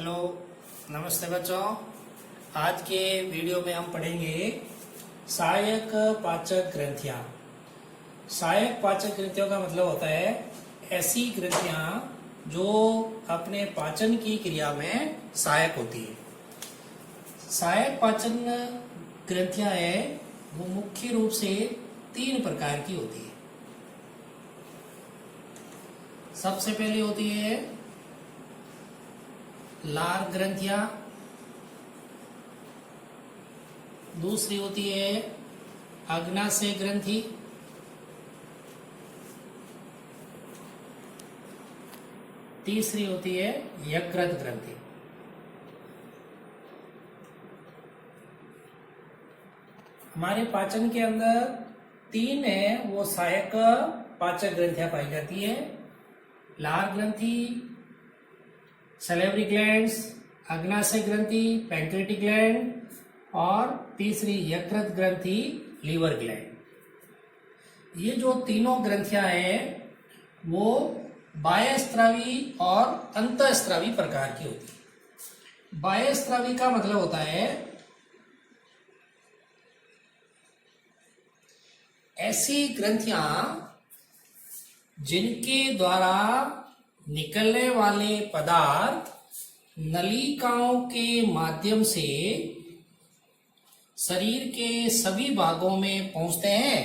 Hello, नमस्ते बच्चों। आज के वीडियो में हम पढ़ेंगे सहायक पाचक ग्रंथियां। सहायक पाचक ग्रंथियों का मतलब होता है ऐसी ग्रंथियां जो अपने पाचन की क्रिया में सहायक होती है। सहायक पाचन ग्रंथियां है वो मुख्य रूप से 3 प्रकार की होती है। सबसे पहली होती है लार ग्रंथियां, दूसरी होती है अग्नाशय ग्रंथि, तीसरी होती है यकृत ग्रंथि। हमारे पाचन के अंदर 3 है वो सहायक पाचक ग्रंथियां पाई जाती है। लार ग्रंथि, सैलिवरी ग्लैंड्स, अग्नाशय ग्रंथि, पैंक्रियाटिक ग्लैंड और तीसरी यकृत ग्रंथि, लीवर ग्लैंड। ये जो तीनों ग्रंथियां हैं वो बाह्यस्रावी और अंतःस्रावी प्रकार की होती है। बाह्यस्रावी का मतलब होता है ऐसी ग्रंथियां जिनके द्वारा निकलने वाले पदार्थ नलिकाओं के माध्यम से शरीर के सभी भागों में पहुंचते हैं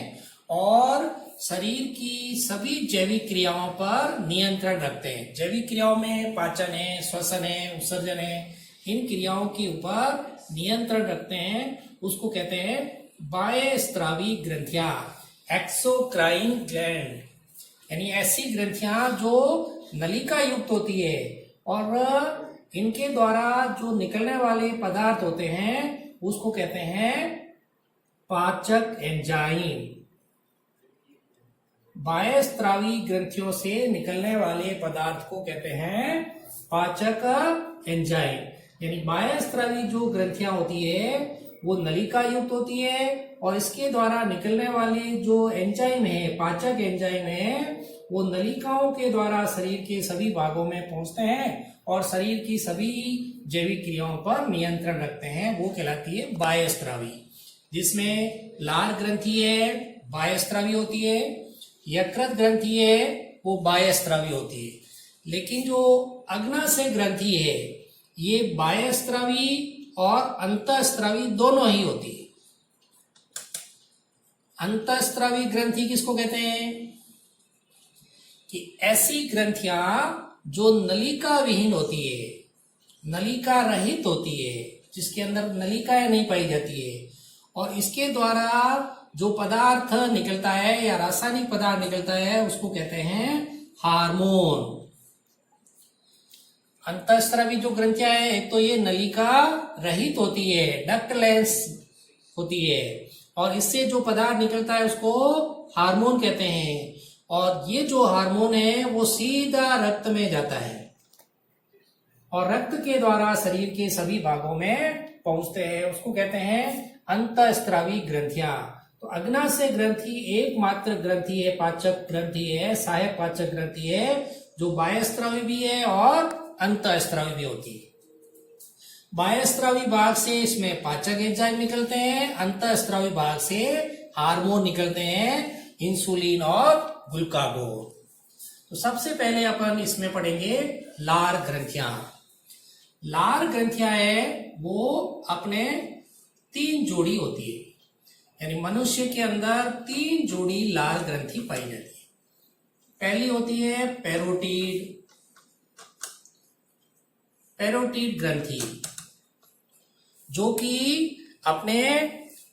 और शरीर की सभी जैविक क्रियाओं पर नियंत्रण रखते हैं। जैविक क्रियाओं में पाचन है, श्वसन है, उत्सर्जन है, इन क्रियाओं के ऊपर नियंत्रण रखते हैं। उसको कहते हैं बाह्यस्रावी ग्रंथियां, एक्सोक्राइन ग्लैंड। यानी ऐसी ग्रंथियां जो नलिका युक्त होती है और इनके द्वारा जो निकलने वाले पदार्थ होते हैं उसको कहते हैं पाचक एंजाइम। बाह्यस्रावी ग्रंथियों से निकलने वाले पदार्थ को कहते हैं पाचक एंजाइम। यानी बाह्यस्रावी जो ग्रंथियां होती है वो नलिका युक्त होती है और इसके द्वारा निकलने वाले जो एंजाइम है, पाचक एंजाइम है, वो नलिकाओं के द्वारा शरीर के सभी भागों में पहुंचते हैं और शरीर की सभी जैविक क्रियाओं पर नियंत्रण रखते हैं। वो कहलाती है बाह्यस्रावी। जिसमें लार ग्रंथि है बाह्यस्रावी होती है, यकृत ग्रंथि है वो बाह्यस्रावी होती है। लेकिन जो अग्नाशय ग्रंथि है ये बाह्यस्रावी और अंतःस्रावी दोनों ही होती है। अंतःस्रावी ग्रंथि किसको कहते हैं कि ऐसी ग्रंथियां जो नलिका विहीन होती है, नलिका रहित होती है, जिसके अंदर नलिकाएं नहीं पाई जाती है और इसके द्वारा जो पदार्थ निकलता है या रासायनिक पदार्थ निकलता है उसको कहते हैं हार्मोन। अंतःस्रावी जो ग्रंथियां है एक तो ये नलिका रहित होती है, डक्टलेस होती है और इससे जो पदार्थ निकलता है उसको हार्मोन कहते हैं और ये जो हार्मोन है वो सीधा रक्त में जाता है और रक्त के द्वारा शरीर के सभी भागों में पहुंचते हैं। उसको कहते हैं अंतःस्रावी ग्रंथियां। तो अग्नाशय ग्रंथि एकमात्र ग्रंथि है, पाचक ग्रंथि है, सहायक पाचक ग्रंथि है जो बाह्यस्रावी भी है और अंतःस्रावी भी होती है। बाह्यस्रावी भाग से इसमें पाचक एंजाइम निकलते हैं, अंतःस्रावी भाग से हार्मोन निकलते हैं, इंसुलिन और ग्लूकागोन। तो सबसे पहले अपन इसमें पढ़ेंगे लार ग्रंथियां। लार ग्रंथियां है वो अपने 3 जोड़ी होती है। यानी मनुष्य के अंदर 3 जोड़ी लार ग्रंथि पाई जाती है। पहली होती है पैरोटिड ग्रंथि जो कि अपने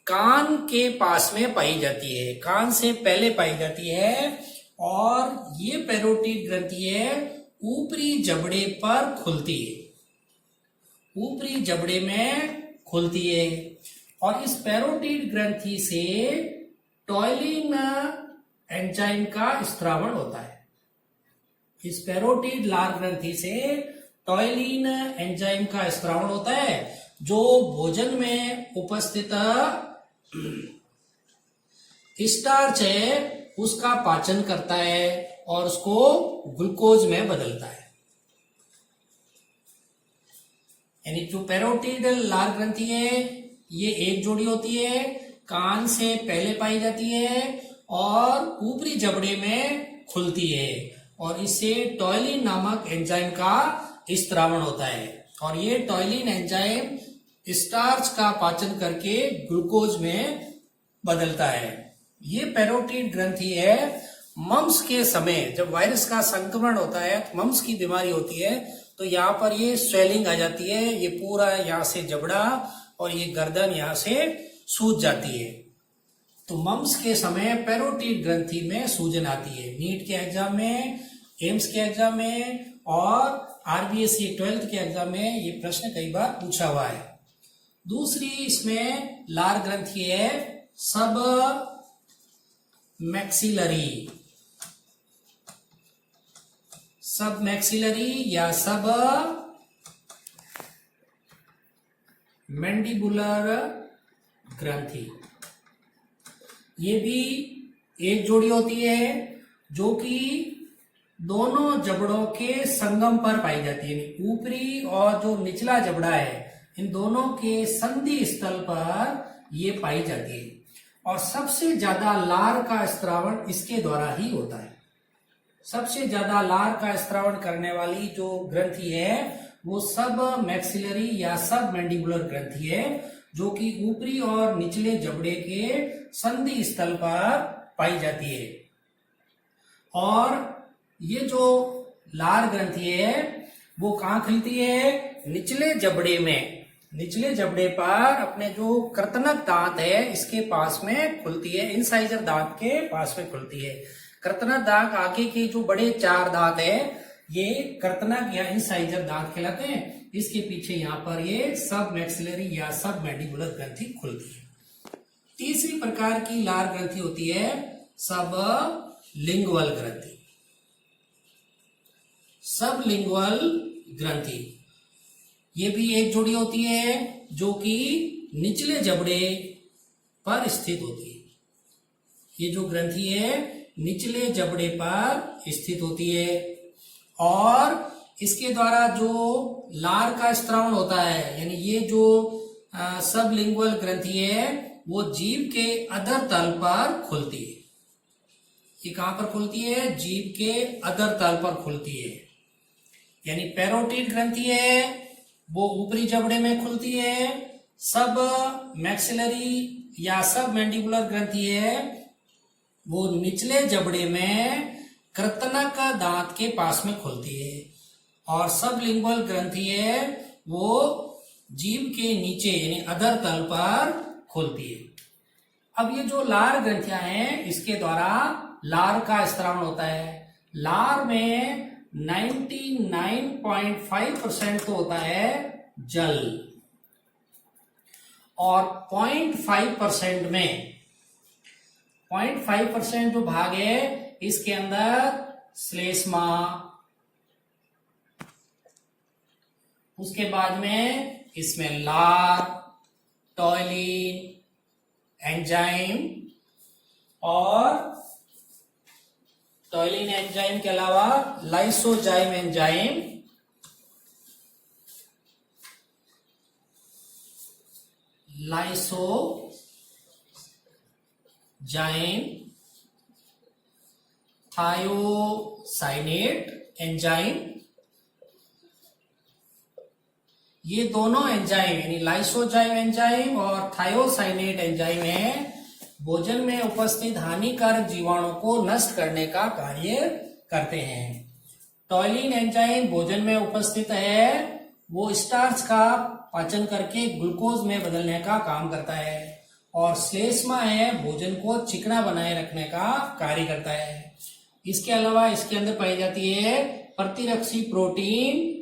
कान के पास में पाई जाती है, कान से पहले पाई जाती है और ये पैरोटिड ग्रंथि है ऊपरी जबड़े पर खुलती है, ऊपरी जबड़े में खुलती है और इस पैरोटिड ग्रंथि से टॉयलिन एंजाइम का स्त्रावण होता है। इस पैरोटिड लार ग्रंथि से टॉयलिन एंजाइम का स्त्रावण होता है जो भोजन में उपस्थित स्टार्च है उसका पाचन करता है और उसको ग्लूकोज में बदलता है। यानी जो पैरोटिड लार ग्रंथि है ये एक जोड़ी होती है, कान से पहले पाई जाती है और ऊपरी जबड़े में खुलती है और इससे टॉयलिन नामक एंजाइम का स्त्रावण होता है और ये टॉयलिन एंजाइम स्टार्च का पाचन करके ग्लूकोज में बदलता है। ये पैरोटिड ग्रंथि है मम्स के समय जब वायरस का संक्रमण होता है, मम्स की बीमारी होती है तो यहाँ पर ये स्वेलिंग आ जाती है, ये पूरा यहाँ से जबड़ा और ये गर्दन यहाँ से सूज जाती है। तो मम्स के समय पैरोटिड ग्रंथि में सूजन आती है। नीट के एग्जाम में, एम्स के एग्जाम में और आरबीएससी 12th के एग्जाम में ये प्रश्न कई बार पूछा हुआ है। दूसरी इसमें लार ग्रंथि है सब मैक्सिलरी या सब मैंडिबुलर ग्रंथि। ये भी एक जोड़ी होती है जो कि दोनों जबड़ों के संगम पर पाई जाती है। ऊपरी और जो निचला जबड़ा है इन दोनों के संधि स्थल पर ये पाई जाती है और सबसे ज्यादा लार का स्त्रावण इसके द्वारा ही होता है। सबसे ज्यादा लार का स्त्रावण करने वाली जो ग्रंथि है वो सब मैक्सिलरी या सब मैंडिबुलर ग्रंथि है जो कि ऊपरी और निचले जबड़े के संधि स्थल पर पाई जाती है। और ये जो लार ग्रंथि है वो कहाँ खुलती है? निचले जबड़े में, निचले जबड़े पर अपने जो कृतनक दांत है इसके पास में खुलती है, इंसाइजर दांत के पास में खुलती है। कृतनक दांत आगे के जो बड़े 4 दांत है ये कृतनक या इंसाइजर दांत कहलाते हैं। इसके पीछे यहाँ पर ये सब मैक्सिलरी या सब मैंडिबुलर ग्रंथि खुलती है। तीसरी प्रकार की लार ग्रंथि होती है सब लिंगुअल ग्रंथि। सब लिंगुअल ग्रंथि ये भी एक जोड़ी होती है जो कि निचले जबड़े पर स्थित होती है। ये जो ग्रंथि है निचले जबड़े पर स्थित होती है और इसके द्वारा जो लार का स्त्रावण होता है, यानी ये जो सब लिंगुअल ग्रंथि है वो जीभ के अधर तल पर खुलती है। ये कहां पर खुलती है? जीभ के अधर तल पर खुलती है। यानी पैरोटिड ग्रंथि है वो ऊपरी जबड़े में खुलती है। सब मैक्सिलरी या सब मैंडिबुलर ग्रंथि है वो निचले जबड़े में कृतनक दांत के पास में खुलती है और सब लिंगुअल ग्रंथि है वो जीभ के नीचे यानी अधर तल पर खुलती है। अब ये जो लार ग्रंथियां हैं इसके द्वारा लार का स्त्रावण होता है। लार में 99.5% तो होता है जल और 0.5% जो भाग है इसके अंदर श्लेष्मा, उसके बाद में इसमें लार, टॉयलिन, एंजाइम और टॉयलिन एंजाइम के अलावा लाइसोजाइम एंजाइम, थायोसाइनेट एंजाइम, ये दोनों एंजाइम यानी लाइसोजाइम एंजाइम और थायोसाइनेट एंजाइम है भोजन में उपस्थित हानिकारक जीवाणु को नष्ट करने का कार्य करते हैं। टॉयलिन एंजाइम भोजन में उपस्थित है वो स्टार्च का पाचन करके ग्लूकोज में बदलने का काम करता है और श्लेष्मा है भोजन को चिकना बनाए रखने का कार्य करता है। इसके अलावा इसके अंदर पाई जाती है प्रतिरक्षी प्रोटीन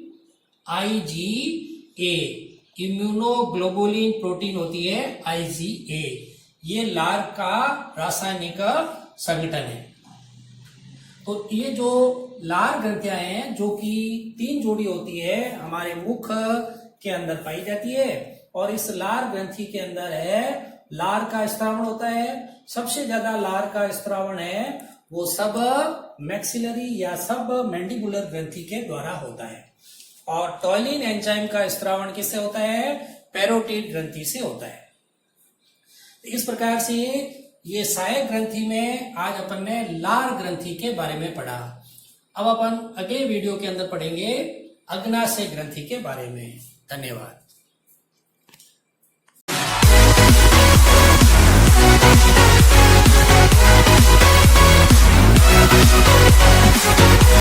IgA, इम्यूनोग्लोबुलिन प्रोटीन होती है IgA। ये लार का रासायनिक संगठन है। तो ये जो लार ग्रंथियां हैं जो कि 3 जोड़ी होती है हमारे मुख के अंदर पाई जाती है और इस लार ग्रंथि के अंदर है लार का स्त्रावण होता है। सबसे ज्यादा लार का स्त्रावण है वो सब मैक्सिलरी या सब मैंडिबुलर ग्रंथि के द्वारा होता है और टॉयलिन एंजाइम का स्त्रावण किससे होता है? पैरोटिड ग्रंथि से होता है। इस प्रकार से ये सहायक ग्रंथि में आज अपन ने लार ग्रंथि के बारे में पढ़ा। अब अपन अगले वीडियो के अंदर पढ़ेंगे अग्नाशय ग्रंथि के बारे में। धन्यवाद।